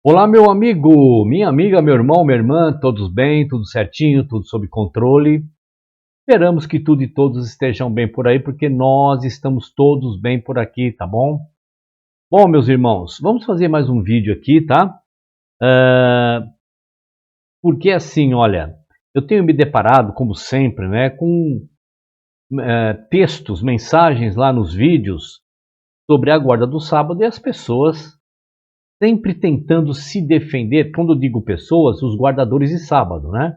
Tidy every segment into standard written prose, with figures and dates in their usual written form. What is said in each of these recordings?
Olá, meu amigo, minha amiga, meu irmão, minha irmã, todos bem, tudo certinho, tudo sob controle. Esperamos que tudo e todos estejam bem por aí, porque nós estamos todos bem por aqui, tá bom? Bom, meus irmãos, vamos fazer mais um vídeo aqui, tá? Porque assim, olha, eu tenho me deparado, como sempre, né, com textos, mensagens lá nos vídeos sobre a guarda do sábado e as pessoas sempre tentando se defender, quando eu digo pessoas, os guardadores de sábado, né?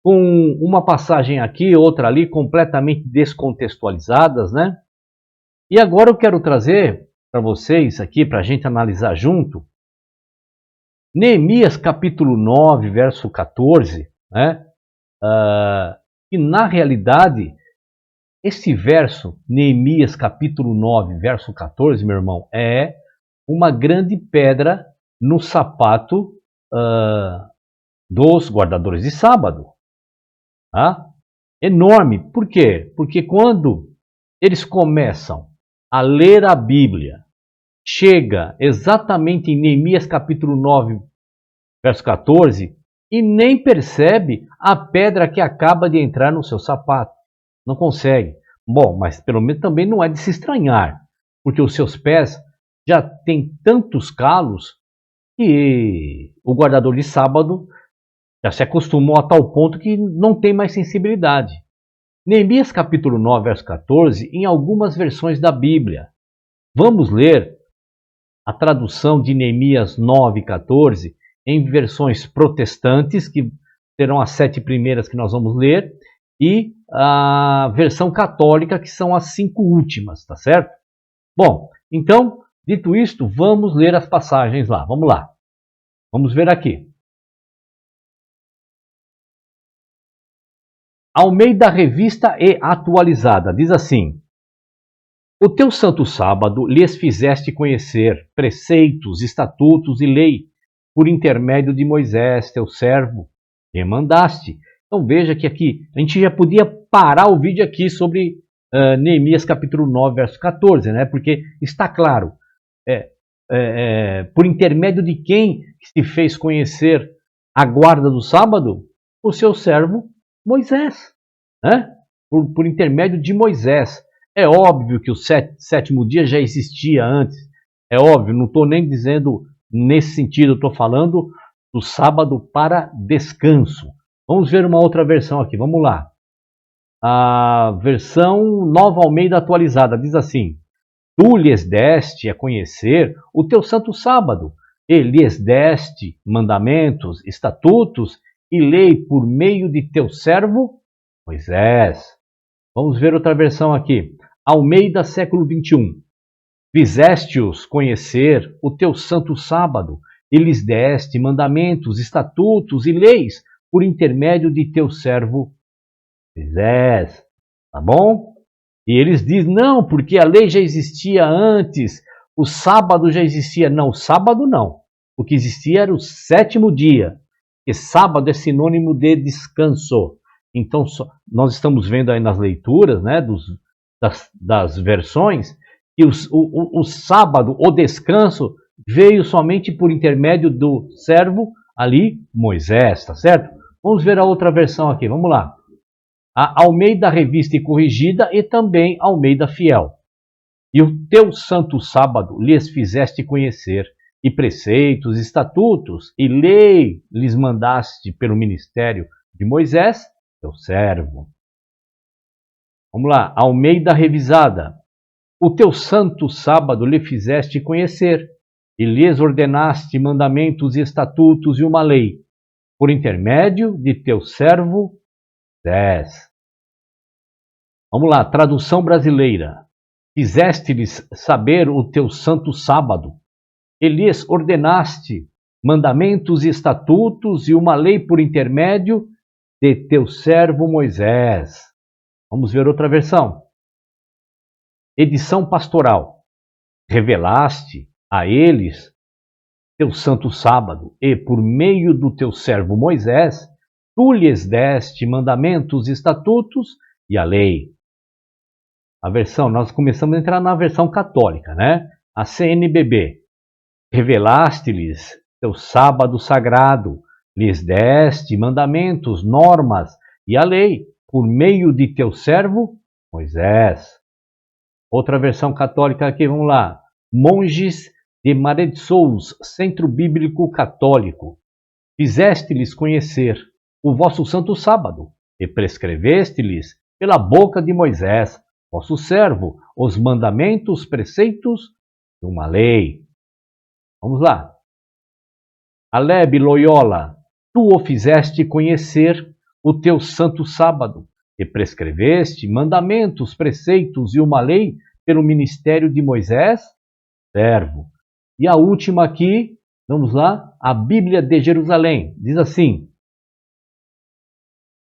Com uma passagem aqui, outra ali, completamente descontextualizadas, né? E agora eu quero trazer para vocês aqui, para a gente analisar junto, Neemias capítulo 9, verso 14, né? E na realidade, esse verso, Neemias capítulo 9, verso 14, meu irmão, é uma grande pedra no sapato dos guardadores de sábado. Tá? Enorme. Por quê? Porque quando eles começam a ler a Bíblia, chega exatamente em Neemias capítulo 9, verso 14, e nem percebe a pedra que acaba de entrar no seu sapato. Não consegue. Bom, mas pelo menos também não é de se estranhar, porque os seus pés já têm tantos calos que o guardador de sábado já se acostumou a tal ponto que não tem mais sensibilidade. Neemias capítulo 9, verso 14, em algumas versões da Bíblia. Vamos ler a tradução de Neemias 9, 14 em versões protestantes, que serão as 7 primeiras que nós vamos ler, e a versão católica, que são as 5 últimas, tá certo? Bom, então, dito isto, vamos ler as passagens lá. Vamos lá. Vamos ver aqui. Almeida Revista e Atualizada, diz assim: O teu santo sábado lhes fizeste conhecer preceitos, estatutos e lei, por intermédio de Moisés, teu servo, que mandaste. Então veja que aqui, a gente já podia parar o vídeo aqui sobre Neemias capítulo 9, verso 14, né? Porque está claro, por intermédio de quem se fez conhecer a guarda do sábado? O seu servo Moisés, né? Por intermédio de Moisés. É óbvio que o sétimo dia já existia antes. É óbvio, não estou nem dizendo nesse sentido, estou falando do sábado para descanso. Vamos ver uma outra versão aqui, vamos lá. A versão Nova Almeida atualizada diz assim: Tu lhes deste a conhecer o teu santo sábado, e lhes deste mandamentos, estatutos e lei por meio de teu servo Moisés. Vamos ver outra versão aqui. Almeida, século 21. Fizeste-os conhecer o teu santo sábado, e lhes deste mandamentos, estatutos e leis por intermédio de teu servo Moisés. Tá bom? E eles dizem, não, porque a lei já existia antes, o sábado já existia. Não, o sábado não. O que existia era o sétimo dia, e sábado é sinônimo de descanso. Então, nós estamos vendo aí nas leituras, né, das versões, que o sábado, o descanso, veio somente por intermédio do servo ali, Moisés, tá certo? Vamos ver a outra versão aqui, vamos lá. A Almeida Revista e Corrigida e também Almeida Fiel. E o teu santo sábado lhes fizeste conhecer, e preceitos, estatutos e lei lhes mandaste pelo ministério de Moisés, teu servo. Vamos lá, Almeida Revisada. O teu santo sábado lhe fizeste conhecer, e lhes ordenaste mandamentos e estatutos e uma lei, por intermédio de teu servo 10. Vamos lá, tradução brasileira. Fizeste-lhes saber o teu santo sábado, e lhes ordenaste mandamentos e estatutos e uma lei por intermédio de teu servo Moisés. Vamos ver outra versão. Edição pastoral. Revelaste a eles teu santo sábado, e por meio do teu servo Moisés, tu lhes deste mandamentos, estatutos e a lei. A versão, nós começamos a entrar na versão católica, né? A CNBB. Revelaste-lhes teu sábado sagrado, lhes deste mandamentos, normas e a lei, por meio de teu servo Moisés. Outra versão católica aqui, vamos lá. Monges de Maria de Souza, Centro Bíblico Católico. Fizeste-lhes conhecer o vosso santo sábado, e prescreveste-lhes pela boca de Moisés, vosso servo, os mandamentos, preceitos de uma lei. Vamos lá. Alebe Loyola, tu o fizeste conhecer o teu santo sábado, e prescreveste mandamentos, preceitos e uma lei pelo ministério de Moisés, servo. E a última aqui, vamos lá, a Bíblia de Jerusalém, diz assim: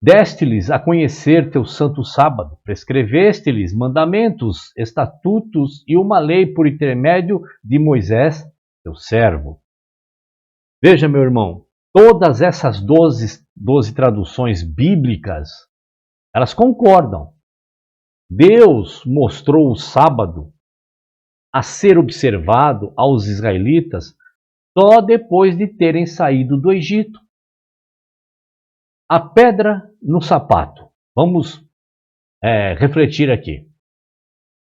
deste-lhes a conhecer teu santo sábado, prescreveste-lhes mandamentos, estatutos e uma lei por intermédio de Moisés, teu servo. Veja, meu irmão, todas essas 12 traduções bíblicas, elas concordam. Deus mostrou o sábado a ser observado aos israelitas só depois de terem saído do Egito. A pedra no sapato. Vamos refletir aqui.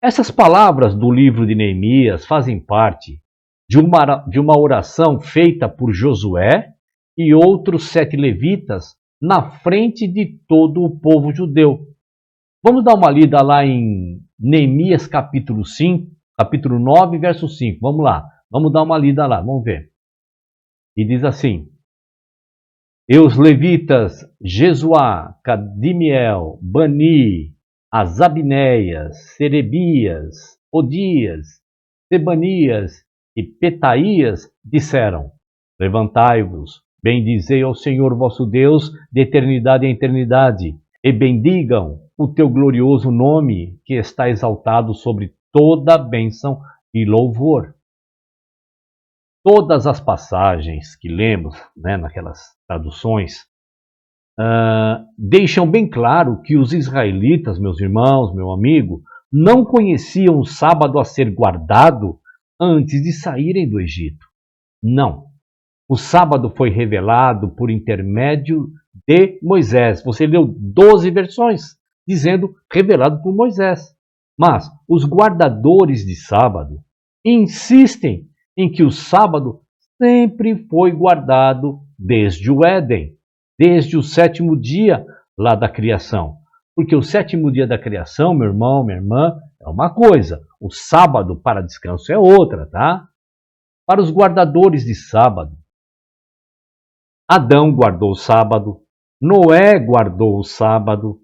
Essas palavras do livro de Neemias fazem parte de uma oração feita por Josué e outros 7 levitas na frente de todo o povo judeu. Vamos dar uma lida lá em Neemias capítulo 9, verso 5. Vamos lá, vamos dar uma lida lá, vamos ver. E diz assim: e os levitas Jesuá, Cadimiel, Bani, Asabneias, Serebias, Odias, Sebanias e Petaías disseram: levantai-vos, bendizei ao Senhor vosso Deus de eternidade em eternidade, e bendigam o teu glorioso nome, que está exaltado sobre toda bênção e louvor. Todas as passagens que lemos, naquelas traduções, deixam bem claro que os israelitas, meus irmãos, meu amigo, não conheciam o sábado a ser guardado antes de saírem do Egito. Não. O sábado foi revelado por intermédio de Moisés. Você leu 12 versões dizendo revelado por Moisés. Mas os guardadores de sábado insistem em que o sábado sempre foi guardado desde o Éden, desde o 7º dia lá da criação. Porque o 7º dia da criação, meu irmão, minha irmã, é uma coisa. O sábado para descanso é outra, tá? Para os guardadores de sábado, Adão guardou o sábado, Noé guardou o sábado,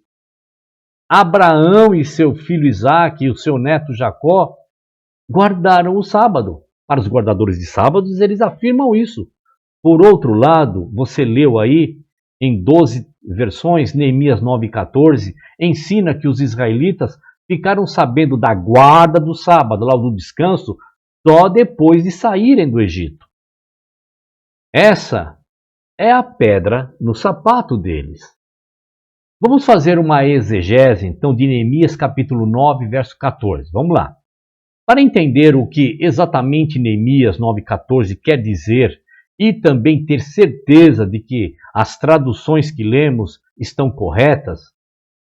Abraão e seu filho Isaque e o seu neto Jacó guardaram o sábado. Para os guardadores de sábados, eles afirmam isso. Por outro lado, você leu aí em 12 versões, Neemias 9,14, ensina que os israelitas ficaram sabendo da guarda do sábado, lá do descanso, só depois de saírem do Egito. Essa é a pedra no sapato deles. Vamos fazer uma exegese, então, de Neemias capítulo 9, verso 14. Vamos lá. Para entender o que exatamente Neemias 9,14 quer dizer e também ter certeza de que as traduções que lemos estão corretas,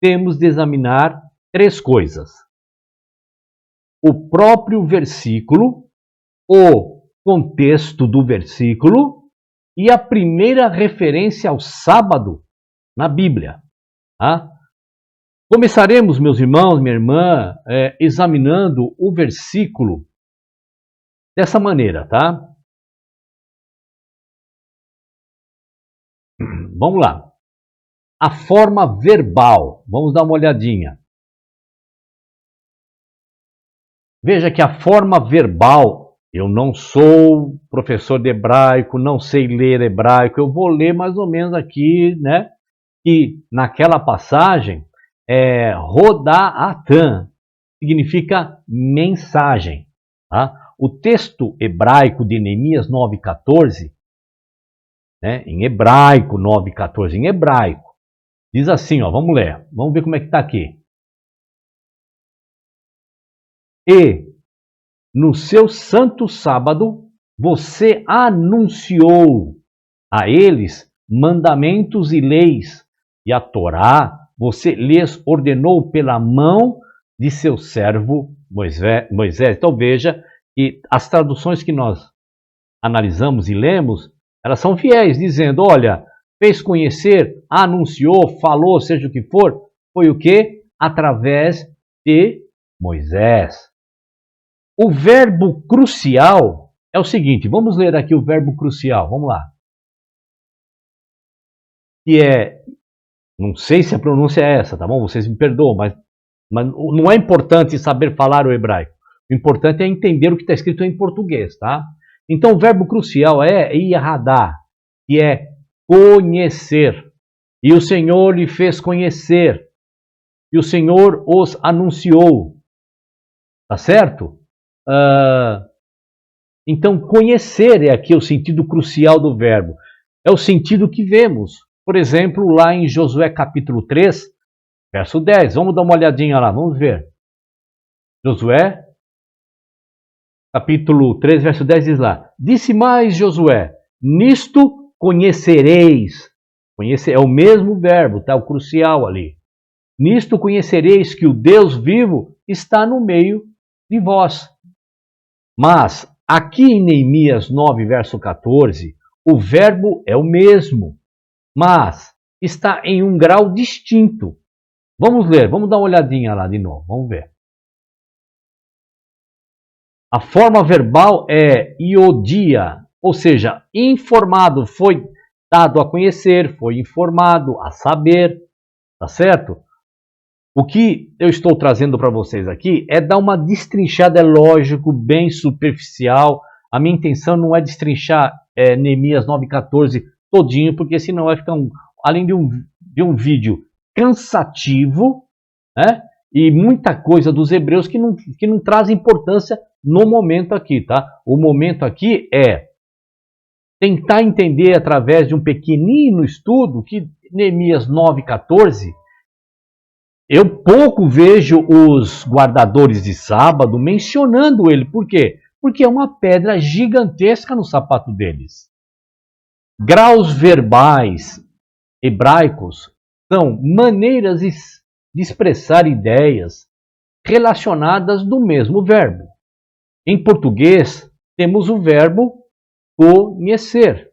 temos de examinar 3 coisas: o próprio versículo, o contexto do versículo e a primeira referência ao sábado na Bíblia. Tá? Começaremos, meus irmãos, minha irmã, examinando o versículo dessa maneira, tá? Vamos lá. A forma verbal. Vamos dar uma olhadinha. Veja que a forma verbal, eu não sou professor de hebraico, não sei ler hebraico, eu vou ler mais ou menos aqui, que naquela passagem, Roda'atan, significa mensagem. Tá? O texto hebraico de Neemias 9,14, em hebraico, 9,14, em hebraico, diz assim, vamos ler, vamos ver como é que está aqui. E no seu santo sábado você anunciou a eles mandamentos e leis, e a Torá você lhes ordenou pela mão de seu servo Moisés. Então veja que as traduções que nós analisamos e lemos, elas são fiéis, dizendo, olha, fez conhecer, anunciou, falou, seja o que for, foi o quê? Através de Moisés. O verbo crucial é o seguinte, vamos ler aqui o verbo crucial, vamos lá. Que é, não sei se a pronúncia é essa, tá bom? Vocês me perdoam, mas não é importante saber falar o hebraico. O importante é entender o que está escrito em português, tá? Então o verbo crucial é yahadá, que é conhecer. E o Senhor lhe fez conhecer. E o Senhor os anunciou. Tá certo? Então conhecer é aqui o sentido crucial do verbo. É o sentido que vemos. Por exemplo, lá em Josué capítulo 3, verso 10. Vamos dar uma olhadinha lá, vamos ver. Josué capítulo 3, verso 10 diz lá: disse mais Josué, nisto conhecereis. Conhecer é o mesmo verbo, tá? O crucial ali. Nisto conhecereis que o Deus vivo está no meio de vós. Mas aqui em Neemias 9, verso 14, o verbo é o mesmo, mas está em um grau distinto. Vamos ler, vamos dar uma olhadinha lá de novo, vamos ver. A forma verbal é iodia, ou seja, informado, foi dado a conhecer, foi informado, a saber, tá certo? O que eu estou trazendo para vocês aqui é dar uma destrinchada, é lógico, bem superficial. A minha intenção não é destrinchar Neemias 9,14 todinho, porque senão vai ficar, além de um vídeo cansativo, né? E muita coisa dos hebreus que não traz importância no momento aqui, tá? O momento aqui é tentar entender através de um pequenino estudo que Neemias 9,14, eu pouco vejo os guardadores de sábado mencionando ele. Por quê? Porque é uma pedra gigantesca no sapato deles. Graus verbais hebraicos são maneiras de expressar ideias relacionadas do mesmo verbo. Em português, temos o verbo conhecer,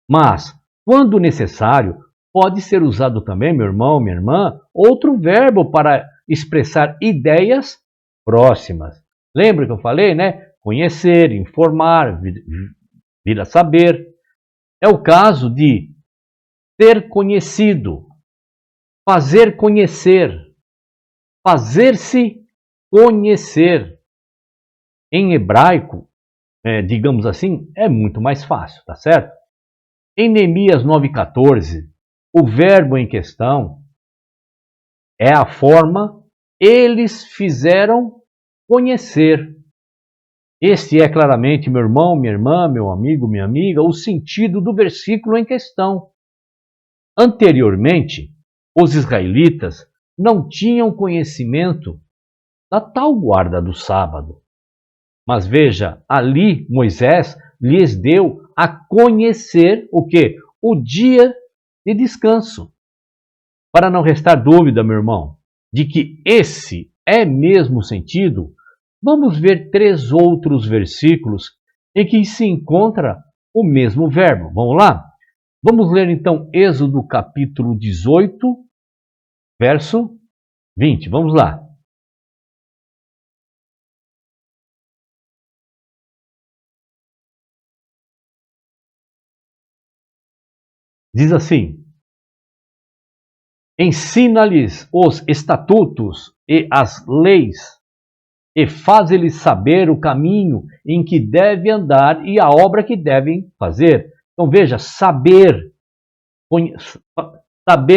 mas, quando necessário, pode ser usado também, meu irmão, minha irmã, outro verbo para expressar ideias próximas. Lembra que eu falei, né? Conhecer, informar, vir a saber. É o caso de ser conhecido, fazer conhecer, fazer-se conhecer. Em hebraico, digamos assim, é muito mais fácil, tá certo? Em Neemias 9,14, o verbo em questão é a forma eles fizeram conhecer. Este é claramente, meu irmão, minha irmã, meu amigo, minha amiga, o sentido do versículo em questão. Anteriormente, os israelitas não tinham conhecimento da tal guarda do sábado. Mas veja, ali Moisés lhes deu a conhecer o quê? O dia de descanso. Para não restar dúvida, meu irmão, de que esse é mesmo o sentido, vamos ver 3 outros versículos em que se encontra o mesmo verbo. Vamos lá? Vamos ler então Êxodo capítulo 18, verso 20. Vamos lá. Diz assim: ensina-lhes os estatutos e as leis, e faz-lhes saber o caminho em que devem andar e a obra que devem fazer. Então veja, saber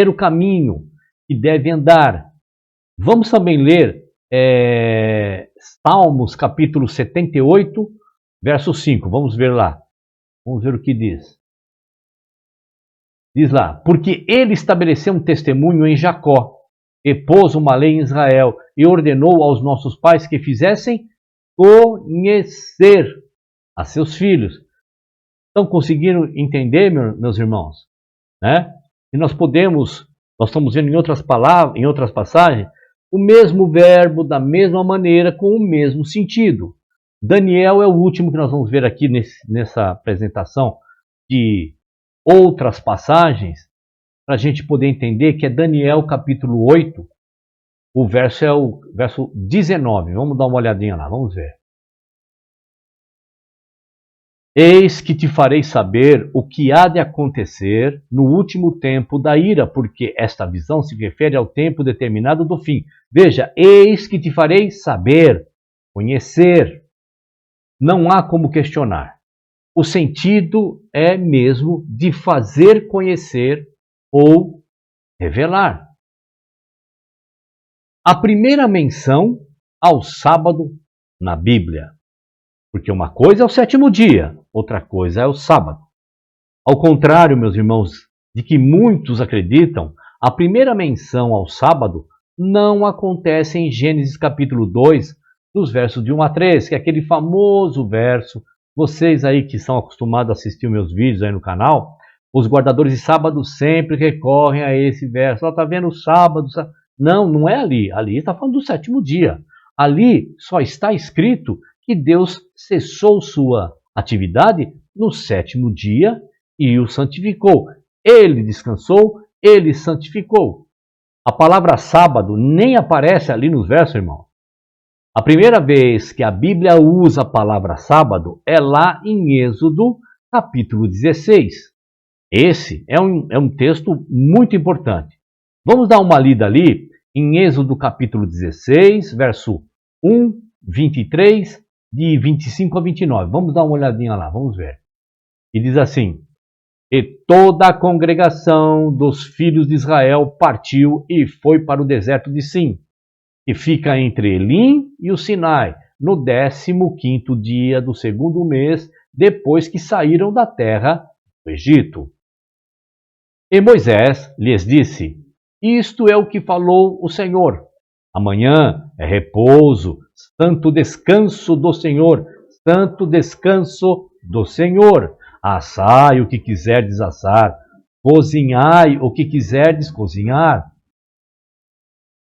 o caminho que devem andar. Vamos também ler Salmos capítulo 78, verso 5. Vamos ver lá. Vamos ver o que diz. Diz lá, porque ele estabeleceu um testemunho em Jacó, e pôs uma lei em Israel, e ordenou aos nossos pais que fizessem conhecer a seus filhos. Estão conseguindo entender, meus irmãos? Né? E nós estamos vendo em outras palavras, em outras passagens, o mesmo verbo da mesma maneira, com o mesmo sentido. Daniel é o último que nós vamos ver aqui nessa apresentação de outras passagens, para a gente poder entender que é Daniel capítulo 8, o verso é o verso 19. Vamos dar uma olhadinha lá, vamos ver. Eis que te farei saber o que há de acontecer no último tempo da ira, porque esta visão se refere ao tempo determinado do fim. Veja, eis que te farei saber, conhecer. Não há como questionar. O sentido é mesmo de fazer conhecer ou revelar. A primeira menção ao sábado na Bíblia. Porque uma coisa é o sétimo dia, outra coisa é o sábado. Ao contrário, meus irmãos, de que muitos acreditam, a primeira menção ao sábado não acontece em Gênesis capítulo 2, dos versos de 1 a 3, que é aquele famoso verso. Vocês aí que são acostumados a assistir meus vídeos aí no canal, os guardadores de sábado sempre recorrem a esse verso. Está vendo o sábado? Não, não é ali. Ali está falando do sétimo dia. Ali só está escrito que Deus cessou sua atividade no sétimo dia e o santificou. Ele descansou, ele santificou. A palavra sábado nem aparece ali nos versos, irmão. A primeira vez que a Bíblia usa a palavra sábado é lá em Êxodo, capítulo 16. Esse é um texto muito importante. Vamos dar uma lida ali em Êxodo, capítulo 16, verso 1, 23, de 25 a 29. Vamos dar uma olhadinha lá, vamos ver. E diz assim: E toda a congregação dos filhos de Israel partiu e foi para o deserto de Sim, que fica entre Elim e o Sinai, no 15º dia do segundo mês, depois que saíram da terra do Egito. E Moisés lhes disse: Isto é o que falou o Senhor. Amanhã é repouso, santo descanso do Senhor, santo descanso do Senhor. Assai o que quiserdes assar, cozinhai o que quiserdes cozinhar.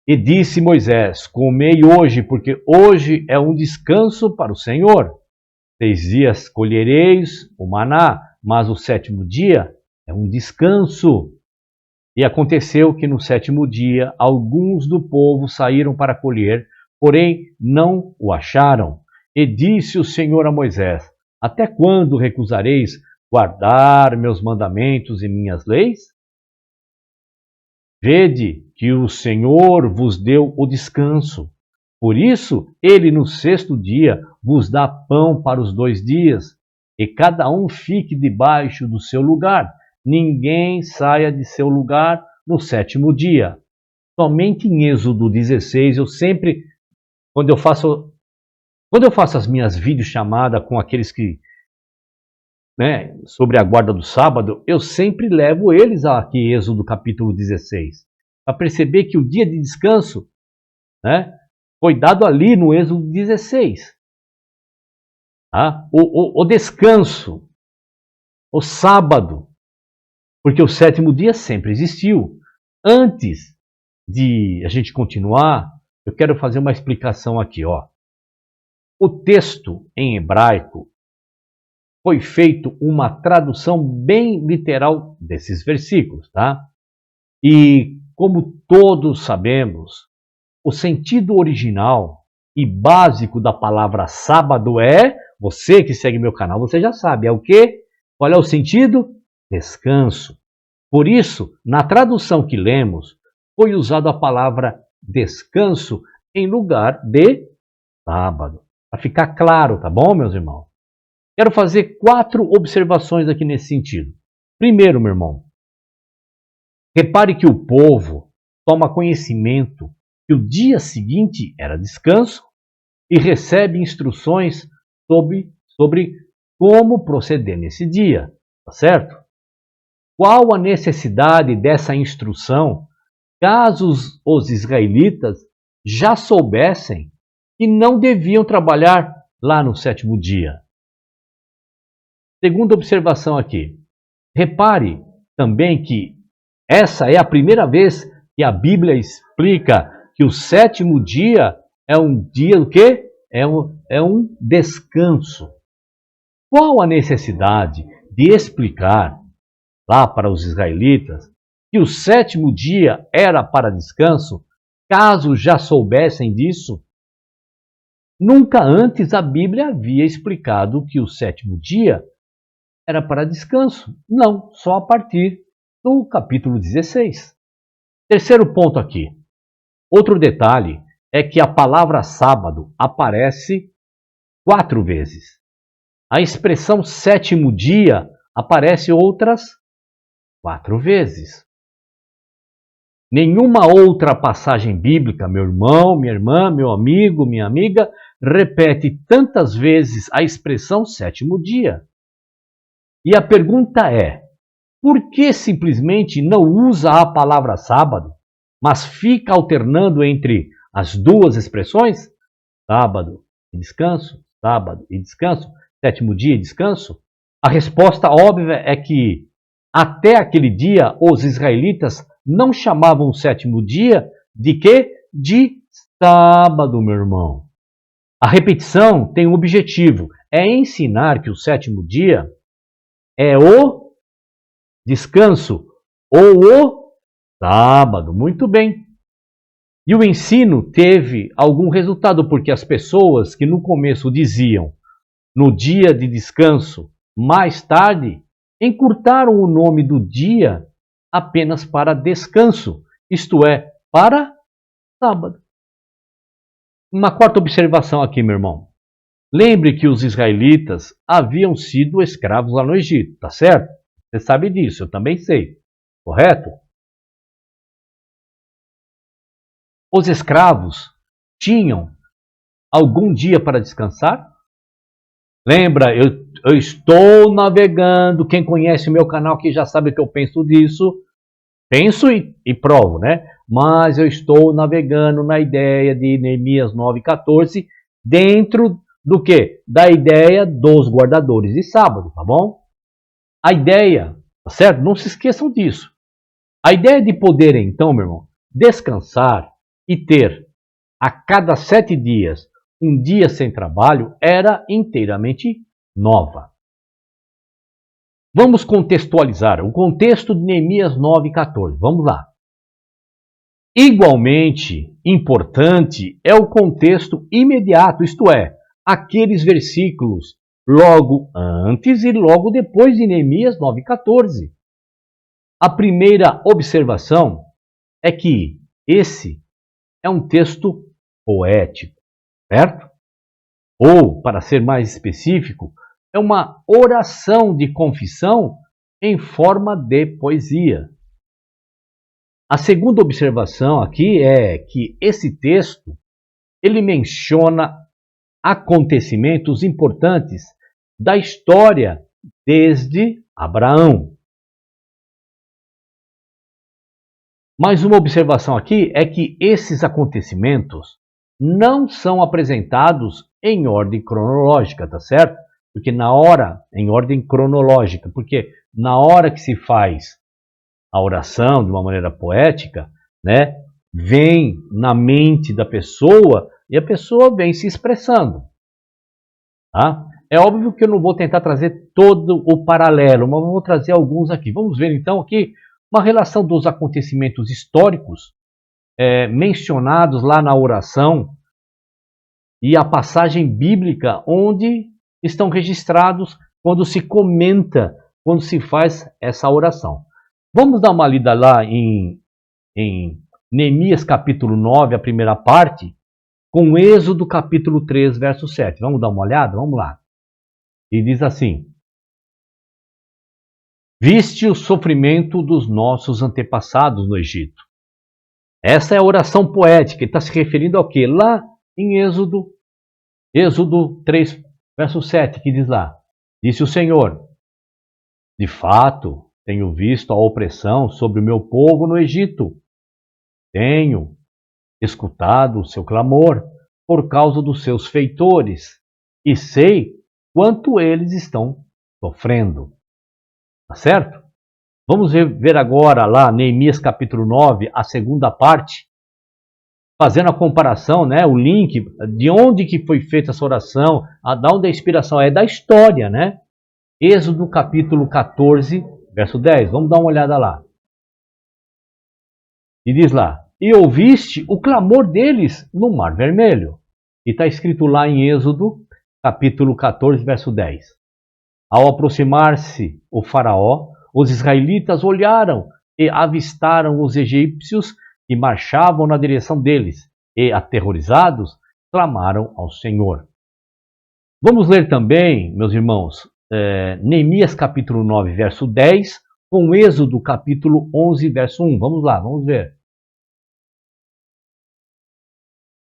E disse Moisés: Comei hoje, porque hoje é um descanso para o Senhor. 6 dias colhereis o maná, mas o sétimo dia é um descanso. E aconteceu que no sétimo dia alguns do povo saíram para colher, porém não o acharam. E disse o Senhor a Moisés: Até quando recusareis guardar meus mandamentos e minhas leis? Vede que o Senhor vos deu o descanso. Por isso, ele no 6º dia vos dá pão para os 2 dias, e cada um fique debaixo do seu lugar. Ninguém saia de seu lugar no 7º dia. Somente em Êxodo 16, quando eu faço as minhas videochamadas com aqueles que, sobre a guarda do sábado, eu sempre levo eles aqui, Êxodo capítulo 16, para perceber que o dia de descanso, foi dado ali no Êxodo 16. O descanso, o sábado, porque o 7º dia sempre existiu. Antes de a gente continuar, eu quero fazer uma explicação aqui. O texto em hebraico foi feito uma tradução bem literal desses versículos, tá? E como todos sabemos, o sentido original e básico da palavra sábado é, você que segue meu canal, você já sabe, é o quê? Qual é o sentido? Descanso. Por isso, na tradução que lemos, foi usada a palavra descanso em lugar de sábado. Para ficar claro, tá bom, meus irmãos? Quero fazer 4 observações aqui nesse sentido. Primeiro, meu irmão, repare que o povo toma conhecimento que o dia seguinte era descanso e recebe instruções sobre como proceder nesse dia, tá certo? Qual a necessidade dessa instrução, caso os israelitas já soubessem que não deviam trabalhar lá no 7º dia? Segunda observação aqui. Repare também que essa é a primeira vez que a Bíblia explica que o sétimo dia é um dia o quê? É um descanso. Qual a necessidade de explicar lá para os israelitas que o sétimo dia era para descanso, caso já soubessem disso? Nunca antes a Bíblia havia explicado que o sétimo dia era para descanso. Não, só a partir do capítulo 16. Terceiro ponto aqui. Outro detalhe é que a palavra sábado aparece 4 vezes. A expressão sétimo dia aparece outras 4 vezes. Nenhuma outra passagem bíblica, meu irmão, minha irmã, meu amigo, minha amiga, repete tantas vezes a expressão sétimo dia. E a pergunta é, por que simplesmente não usa a palavra sábado, mas fica alternando entre as duas expressões? Sábado e descanso, sábado e descanso, sétimo dia e descanso? A resposta óbvia é que até aquele dia os israelitas não chamavam o sétimo dia de quê? De sábado, meu irmão. A repetição tem um objetivo, é ensinar que o sétimo dia é o descanso ou o sábado. Muito bem. E o ensino teve algum resultado, porque as pessoas que no começo diziam no dia de descanso, mais tarde encurtaram o nome do dia apenas para descanso, isto é, para sábado. Uma quarta observação aqui, meu irmão. Lembre que os israelitas haviam sido escravos lá no Egito, tá certo? Você sabe disso, eu também sei, correto? Os escravos tinham algum dia para descansar? Lembra, eu estou navegando, quem conhece o meu canal aqui já sabe que eu penso disso, penso e provo, né? Mas eu estou navegando na ideia de Neemias 9,14, dentro do quê? Da ideia dos guardadores de sábado, tá bom? A ideia, tá certo? Não se esqueçam disso. A ideia de poder, então, meu irmão, descansar e ter a cada 7 dias um dia sem trabalho era inteiramente nova. Vamos contextualizar o contexto de Neemias 9,14. Vamos lá. Igualmente importante é o contexto imediato, isto é, aqueles versículos logo antes e logo depois de Neemias 9,14. A primeira observação é que esse é um texto poético, certo? Ou, para ser mais específico, é uma oração de confissão em forma de poesia. A segunda observação aqui é que esse texto ele menciona acontecimentos importantes da história desde Abraão. Mais uma observação aqui é que esses acontecimentos não são apresentados em ordem cronológica, tá certo? Porque em ordem cronológica, porque na hora que se faz a oração de uma maneira poética, né, vem na mente da pessoa e a pessoa vem se expressando. Tá? É óbvio que eu não vou tentar trazer todo o paralelo, mas vou trazer alguns aqui. Vamos ver então aqui uma relação dos acontecimentos históricos mencionados lá na oração e a passagem bíblica onde estão registrados quando se comenta, quando se faz essa oração. Vamos dar uma lida lá em Neemias capítulo 9, a primeira parte, com Êxodo capítulo 3, verso 7. Vamos dar uma olhada? Vamos lá. E diz assim: Viste o sofrimento dos nossos antepassados no Egito. Essa é a oração poética, ele está se referindo ao quê? Lá em Êxodo 3, verso 7, que diz lá: Disse o Senhor, de fato, tenho visto a opressão sobre o meu povo no Egito. Tenho escutado o seu clamor por causa dos seus feitores, e sei quanto eles estão sofrendo. Tá certo? Vamos ver agora lá, Neemias capítulo 9, a segunda parte, fazendo a comparação, né, o link, de onde que foi feita essa oração, da onde é a inspiração, é da história, né? Êxodo capítulo 14, verso 10, vamos dar uma olhada lá. E diz lá, e ouviste o clamor deles no Mar Vermelho. E está escrito lá em Êxodo capítulo 14, verso 10. Ao aproximar-se o faraó, os israelitas olharam e avistaram os egípcios que marchavam na direção deles, e, aterrorizados, clamaram ao Senhor. Vamos ler também, meus irmãos, Neemias capítulo 9, verso 10, com Êxodo capítulo 11, verso 1. Vamos lá, vamos ver.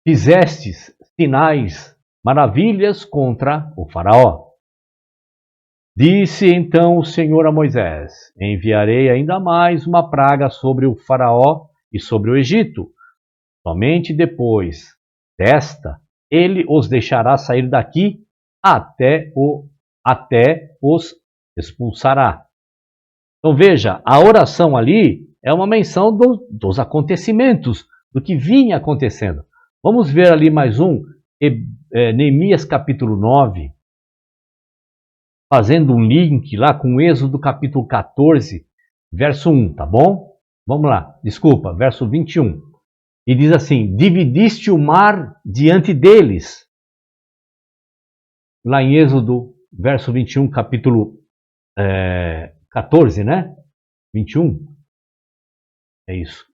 Fizestes sinais, maravilhas contra o faraó. Disse então o Senhor a Moisés: enviarei ainda mais uma praga sobre o faraó e sobre o Egito. Somente depois desta, ele os deixará sair daqui até os expulsará. Então veja, a oração ali é uma menção dos acontecimentos, do que vinha acontecendo. Vamos ver ali mais um, Neemias capítulo 9, fazendo um link lá com Êxodo capítulo 14, verso 1, tá bom? Vamos lá, desculpa, verso 21. E diz assim, dividiste o mar diante deles. Lá em Êxodo, verso 21, capítulo 14, né? 21. É isso,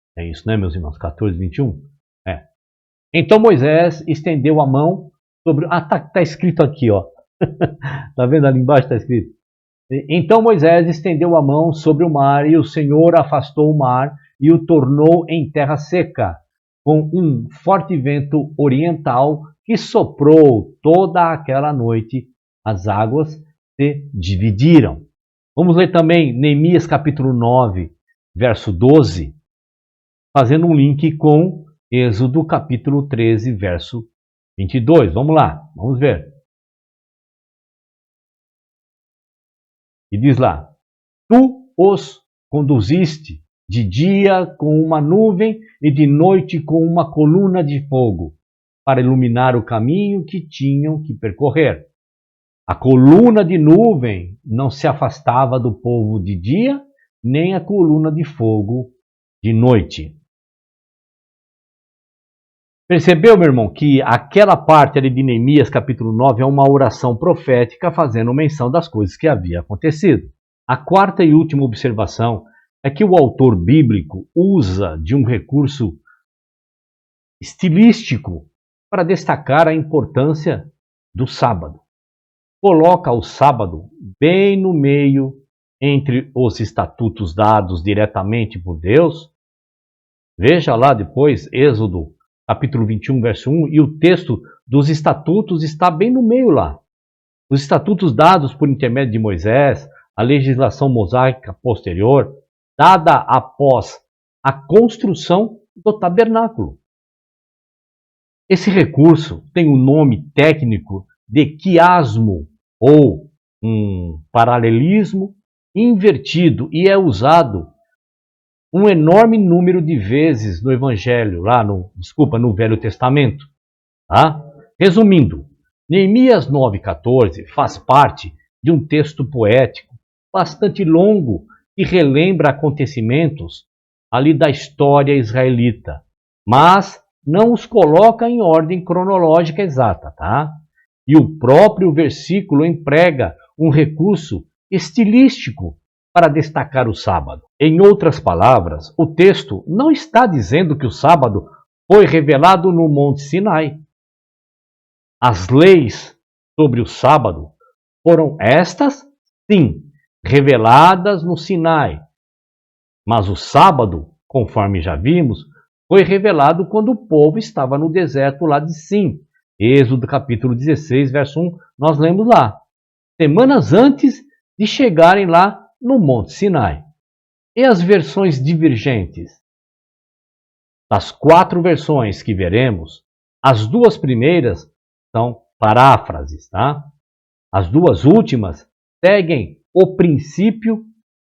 né, meus irmãos? 14, 21. Então Moisés estendeu a mão sobre... tá escrito aqui, ó. Tá vendo ali embaixo? Está escrito. Então Moisés estendeu a mão sobre o mar, e o Senhor afastou o mar e o tornou em terra seca, com um forte vento oriental que soprou toda aquela noite. As águas se dividiram. Vamos ler também Neemias capítulo 9, verso 12, fazendo um link com Êxodo capítulo 13, verso 22. Vamos lá, vamos ver. E diz lá, tu os conduziste de dia com uma nuvem e de noite com uma coluna de fogo, para iluminar o caminho que tinham que percorrer. A coluna de nuvem não se afastava do povo de dia, nem a coluna de fogo de noite. Percebeu, meu irmão, que aquela parte ali de Neemias, capítulo 9, é uma oração profética fazendo menção das coisas que havia acontecido. A quarta e última observação é que o autor bíblico usa de um recurso estilístico para destacar a importância do sábado. Coloca o sábado bem no meio entre os estatutos dados diretamente por Deus. Veja lá depois, Êxodo capítulo 21, verso 1, e o texto dos estatutos está bem no meio lá. Os estatutos dados por intermédio de Moisés, a legislação mosaica posterior, dada após a construção do tabernáculo. Esse recurso tem o nome técnico de quiasmo, ou um paralelismo invertido, e é usado um enorme número de vezes no Evangelho, no Velho Testamento. Tá? Resumindo, Neemias 9,14 faz parte de um texto poético bastante longo que relembra acontecimentos ali da história israelita, mas não os coloca em ordem cronológica exata, tá? E o próprio versículo emprega um recurso estilístico para destacar o sábado. Em outras palavras, o texto não está dizendo que o sábado foi revelado no Monte Sinai. As leis sobre o sábado foram estas, sim, reveladas no Sinai. Mas o sábado, conforme já vimos, foi revelado quando o povo estava no deserto lá de Sim. Êxodo capítulo 16, verso 1, nós lemos lá. Semanas antes de chegarem lá no Monte Sinai. E as versões divergentes? Das 4 versões que veremos, as 2 primeiras são paráfrases, tá? As 2 últimas seguem o princípio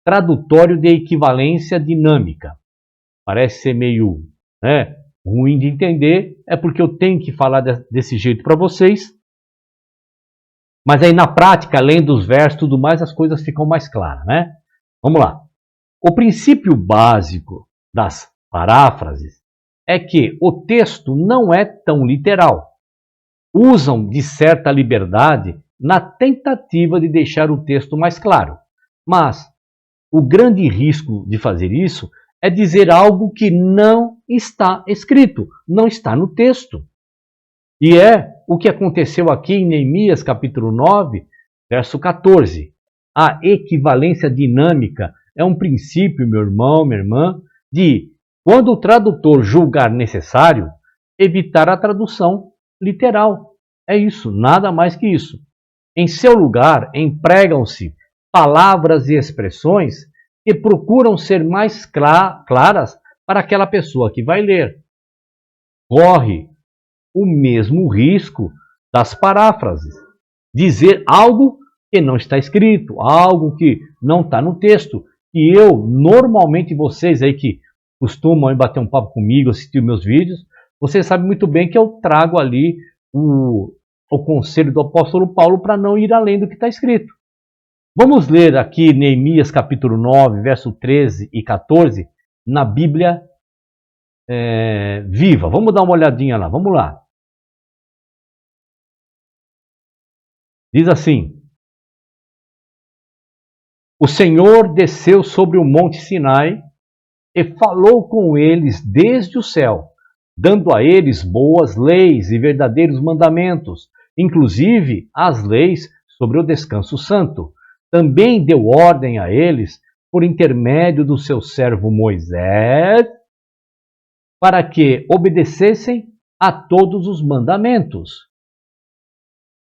tradutório de equivalência dinâmica. Parece ser meio ruim de entender, é porque eu tenho que falar desse jeito para vocês. Mas aí na prática, lendo os versos e tudo mais, as coisas ficam mais claras, né? Vamos lá. O princípio básico das paráfrases é que o texto não é tão literal. Usam de certa liberdade na tentativa de deixar o texto mais claro. Mas o grande risco de fazer isso é dizer algo que não está escrito, não está no texto. E é o que aconteceu aqui em Neemias capítulo 9, verso 14. A equivalência dinâmica é um princípio, meu irmão, minha irmã, de, quando o tradutor julgar necessário, evitar a tradução literal. É isso, nada mais que isso. Em seu lugar, empregam-se palavras e expressões que procuram ser mais claras para aquela pessoa que vai ler. Corre o mesmo risco das paráfrases. Dizer algo que não está escrito, algo que não está no texto. E eu, normalmente, vocês aí que costumam bater um papo comigo, assistir meus vídeos, vocês sabem muito bem que eu trago ali o conselho do apóstolo Paulo para não ir além do que está escrito. Vamos ler aqui Neemias capítulo 9, verso 13 e 14, na Bíblia Viva. Vamos dar uma olhadinha lá, vamos lá. Diz assim: o Senhor desceu sobre o monte Sinai e falou com eles desde o céu, dando a eles boas leis e verdadeiros mandamentos, inclusive as leis sobre o descanso santo. Também deu ordem a eles, por intermédio do seu servo Moisés, para que obedecessem a todos os mandamentos.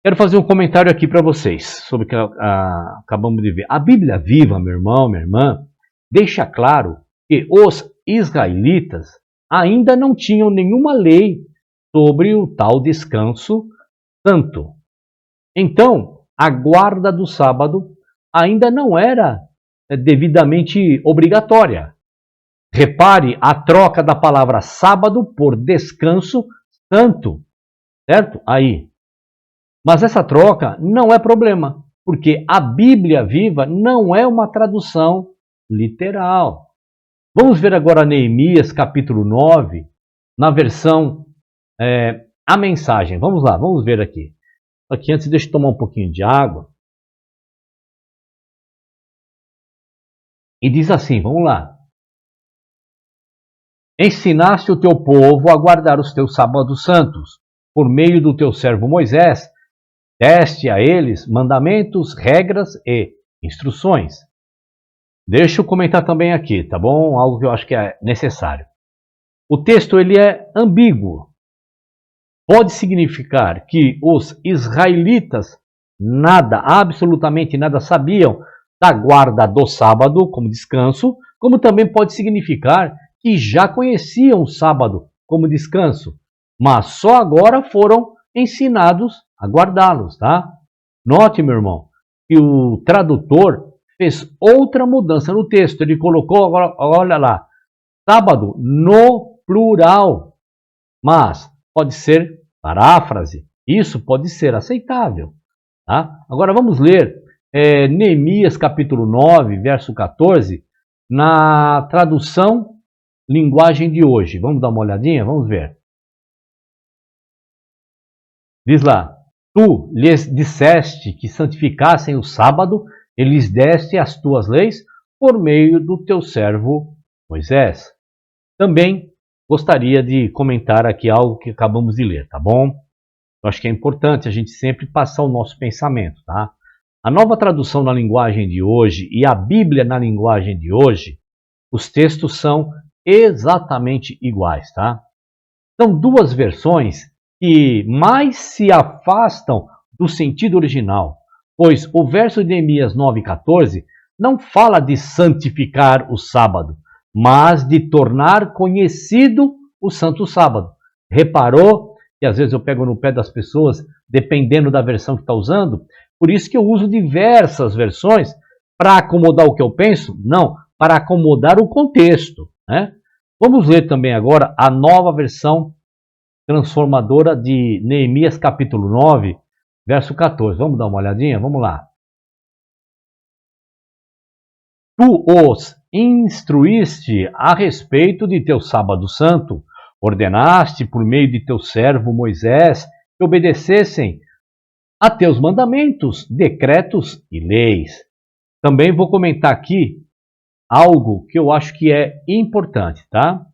Quero fazer um comentário aqui para vocês sobre o que acabamos de ver. A Bíblia Viva, meu irmão, minha irmã, deixa claro que os israelitas ainda não tinham nenhuma lei sobre o tal descanso santo. Então, a guarda do sábado ainda não era devidamente obrigatória. Repare a troca da palavra sábado por descanso santo, certo? Aí. Mas essa troca não é problema, porque a Bíblia Viva não é uma tradução literal. Vamos ver agora Neemias capítulo 9, na versão A Mensagem. Vamos lá, vamos ver aqui. Aqui antes deixa eu tomar um pouquinho de água. E diz assim, vamos lá. Ensinaste o teu povo a guardar os teus sábados santos, por meio do teu servo Moisés, deste a eles mandamentos, regras e instruções. Deixa eu comentar também aqui, tá bom? Algo que eu acho que é necessário. O texto ele é ambíguo. Pode significar que os israelitas nada, absolutamente nada sabiam da guarda do sábado como descanso, como também pode significar que já conheciam o sábado como descanso, mas só agora foram ensinados a guardá-los, tá? Note, meu irmão, que o tradutor fez outra mudança no texto. Ele colocou, agora, olha lá, sábado no plural, mas pode ser paráfrase. Isso pode ser aceitável, tá? Agora vamos ler Neemias capítulo 9, verso 14, na tradução linguagem de hoje. Vamos dar uma olhadinha? Vamos ver. Diz lá: tu lhes disseste que santificassem o sábado e lhes deste as tuas leis por meio do teu servo Moisés. Também gostaria de comentar aqui algo que acabamos de ler, tá bom? Eu acho que é importante a gente sempre passar o nosso pensamento, tá? A nova tradução na linguagem de hoje e a Bíblia na linguagem de hoje, os textos são exatamente iguais, tá? São duas versões que mais se afastam do sentido original, pois o verso de Neemias 9,14 não fala de santificar o sábado, mas de tornar conhecido o santo sábado. Reparou que às vezes eu pego no pé das pessoas, dependendo da versão que está usando, Por isso que eu uso diversas versões para acomodar o que eu penso? Não, para acomodar o contexto, né? Vamos ler também agora a nova versão transformadora de Neemias capítulo 9, verso 14. Vamos dar uma olhadinha? Vamos lá. Tu os instruíste a respeito de teu sábado santo, ordenaste por meio de teu servo Moisés que obedecessem a teus mandamentos, decretos e leis. Também vou comentar aqui algo que eu acho que é importante, tá?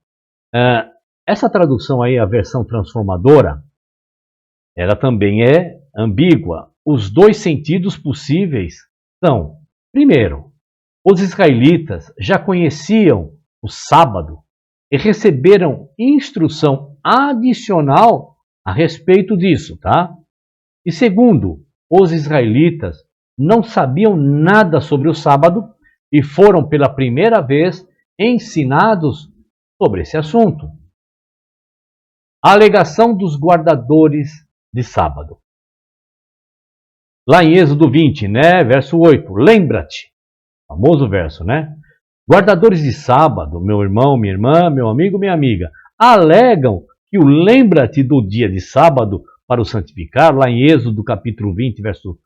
Essa tradução aí, a versão transformadora, ela também é ambígua. Os dois sentidos possíveis são, primeiro, os israelitas já conheciam o sábado e receberam instrução adicional a respeito disso, tá? E segundo, os israelitas não sabiam nada sobre o sábado e foram pela primeira vez ensinados sobre esse assunto. A alegação dos guardadores de sábado. Lá em Êxodo 20, né, verso 8, lembra-te, famoso verso, né? Guardadores de sábado, meu irmão, minha irmã, meu amigo, minha amiga, alegam que o lembra-te do dia de sábado para o santificar, lá em Êxodo capítulo 20, verso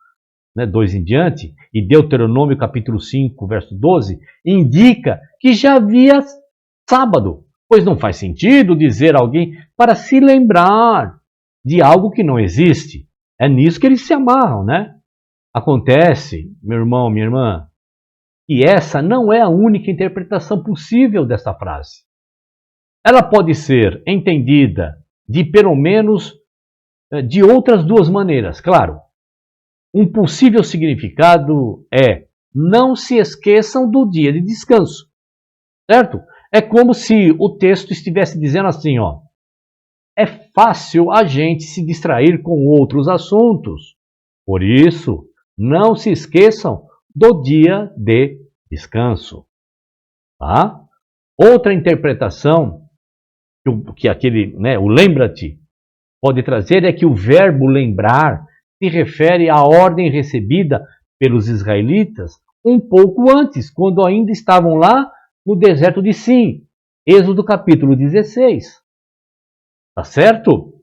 2 em diante, e Deuteronômio capítulo 5, verso 12, indica que já havia sábado, pois não faz sentido dizer a alguém para se lembrar de algo que não existe. É nisso que eles se amarram, né? Acontece, meu irmão, minha irmã, que essa não é a única interpretação possível dessa frase. Ela pode ser entendida de pelo menos de outras duas maneiras, claro. Um possível significado é: não se esqueçam do dia de descanso. Certo? É como se o texto estivesse dizendo assim, ó: é fácil a gente se distrair com outros assuntos. Por isso, não se esqueçam do dia de descanso. Tá? Outra interpretação que aquele, o lembra-te pode trazer é que o verbo lembrar se refere à ordem recebida pelos israelitas um pouco antes, quando ainda estavam lá no deserto de Sim, Êxodo capítulo 16. Tá certo?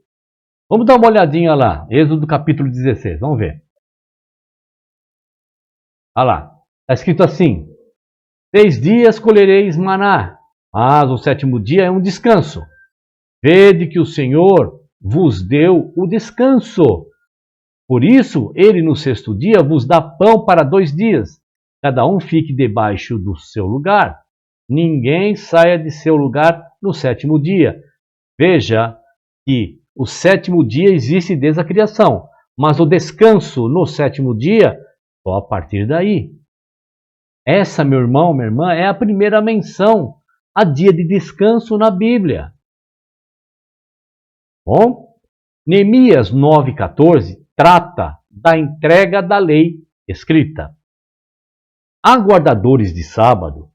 Vamos dar uma olhadinha lá, Êxodo capítulo 16, vamos ver. Olha lá, está escrito assim: 6 dias colhereis maná, mas o 7º dia é um descanso. Vede que o Senhor vos deu o descanso. Por isso, ele no 6º dia vos dá pão para 2 dias. Cada um fique debaixo do seu lugar. Ninguém saia de seu lugar no 7º dia. Veja que o 7º dia existe desde a criação, mas o descanso no 7º dia, só a partir daí. Essa, meu irmão, minha irmã, é a primeira menção a dia de descanso na Bíblia. Bom, Neemias 9,14 trata da entrega da lei escrita. Há guardadores de sábado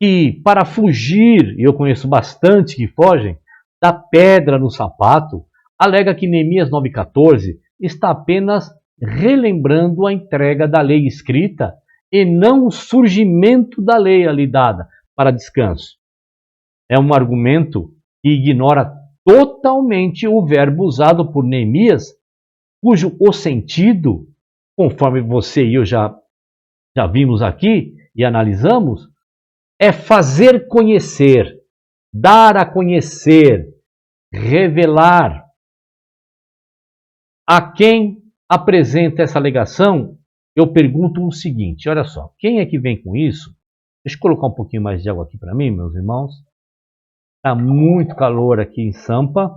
que, para fugir, e eu conheço bastante que fogem, da pedra no sapato, alega que Neemias 9,14 está apenas relembrando a entrega da lei escrita e não o surgimento da lei ali dada para descanso. É um argumento que ignora totalmente o verbo usado por Neemias, cujo o sentido, conforme você e eu já vimos aqui e analisamos, é fazer conhecer, dar a conhecer, revelar. A quem apresenta essa alegação, eu pergunto o seguinte, olha só, quem é que vem com isso? Deixa eu colocar um pouquinho mais de água aqui para mim, meus irmãos. Está muito calor aqui em Sampa.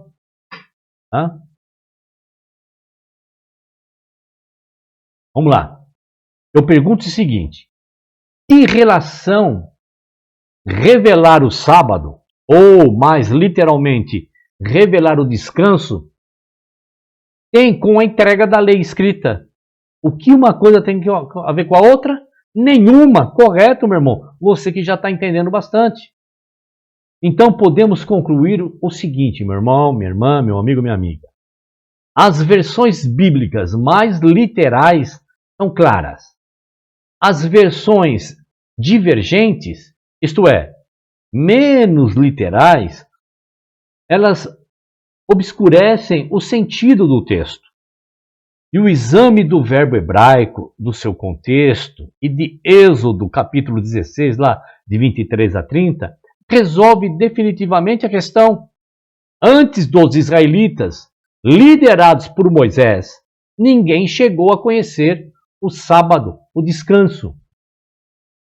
Tá? Vamos lá. Eu pergunto o seguinte: que relação revelar o sábado, ou mais literalmente, revelar o descanso, tem com a entrega da lei escrita? O que uma coisa tem a ver com a outra? Nenhuma. Correto, meu irmão? Você que já está entendendo bastante. Então podemos concluir o seguinte, meu irmão, minha irmã, meu amigo, minha amiga. As versões bíblicas mais literais são claras. As versões divergentes, isto é, menos literais, elas obscurecem o sentido do texto. E o exame do verbo hebraico, do seu contexto, e de Êxodo, capítulo 16, lá de 23 a 30, resolve definitivamente a questão. Antes dos israelitas, liderados por Moisés, ninguém chegou a conhecer o sábado, o descanso.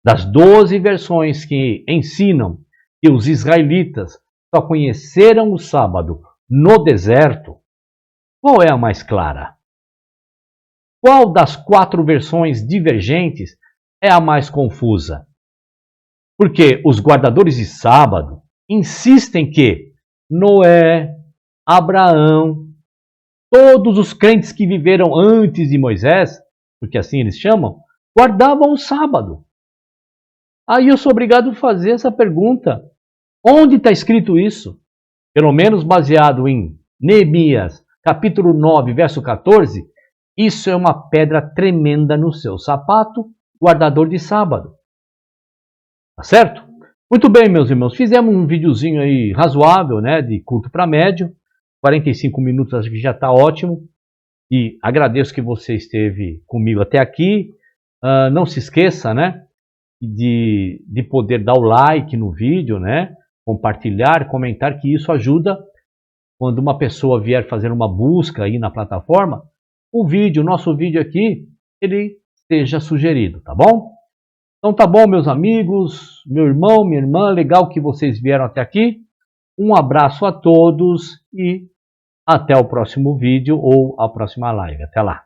Das 12 versões que ensinam que os israelitas só conheceram o sábado no deserto, qual é a mais clara? Qual das 4 versões divergentes é a mais confusa? Porque os guardadores de sábado insistem que Noé, Abraão, todos os crentes que viveram antes de Moisés, porque assim eles chamam, guardavam o sábado. Aí eu sou obrigado a fazer essa pergunta. Onde está escrito isso? Pelo menos baseado em Neemias, capítulo 9, verso 14, isso é uma pedra tremenda no seu sapato, guardador de sábado. Tá certo? Muito bem, meus irmãos, fizemos um videozinho aí razoável, né, de curto para médio, 45 minutos acho que já está ótimo, e agradeço que você esteve comigo até aqui. Não se esqueça, né, de poder dar o like no vídeo, né, compartilhar, comentar, que isso ajuda quando uma pessoa vier fazer uma busca aí na plataforma, o nosso vídeo aqui, ele seja sugerido, tá bom? Então tá bom, meus amigos, meu irmão, minha irmã, legal que vocês vieram até aqui. Um abraço a todos e até o próximo vídeo ou a próxima live. Até lá!